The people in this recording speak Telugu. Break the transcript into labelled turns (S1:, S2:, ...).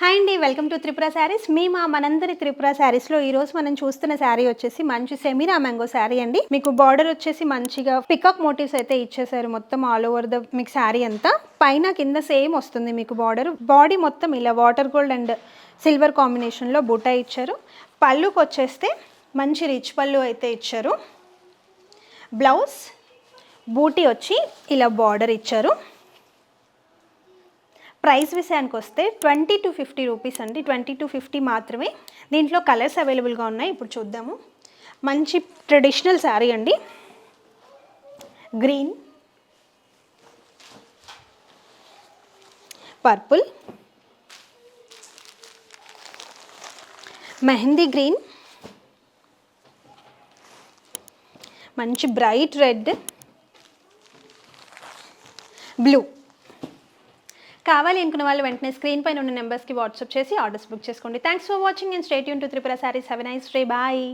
S1: హాయ్ అండి, వెల్కమ్ టు త్రిపుర శారీస్. మనందరి త్రిపుర శారీస్లో ఈరోజు మనం చూస్తున్న శారీ వచ్చేసి మంచి సెమీరా మ్యాంగో శారీ అండి. మీకు బార్డర్ వచ్చేసి మంచిగా పికాక్ మోటివ్స్ అయితే ఇచ్చేసారు మొత్తం ఆల్ ఓవర్ ద మీకు శారీ అంతా. పైన కింద సేమ్ వస్తుంది మీకు బార్డర్. బాడీ మొత్తం ఇలా వాటర్ గోల్డ్ అండ్ సిల్వర్ కాంబినేషన్లో బుట్ట ఇచ్చారు. పళ్ళుకి వచ్చేస్తే మంచి రిచ్ పళ్ళు అయితే ఇచ్చారు. బ్లౌజ్ బూటీ వచ్చి ఇలా బార్డర్ ఇచ్చారు. ప్రైస్ విషయానికి వస్తే 20 to 50 రూపీస్ అండి. 20 to 50 మాత్రమే. దీంట్లో కలర్స్ అవైలబుల్గా ఉన్నాయి, ఇప్పుడు చూద్దాము. మంచి ట్రెడిషనల్ శారీ అండి. గ్రీన్, పర్పుల్, మెహందీ గ్రీన్, మంచి బ్రైట్ రెడ్, బ్లూ. కావాలి అనుకున్న వాళ్ళు వెంటనే స్క్రీన్ పైన ఉన్న నెంబర్స్కి వాట్సాప్ చేసి ఆర్డర్స్ బుక్ చేసుకోండి. Thanks for watching and stay tuned to Tripura saris. Have a nice day. Bye.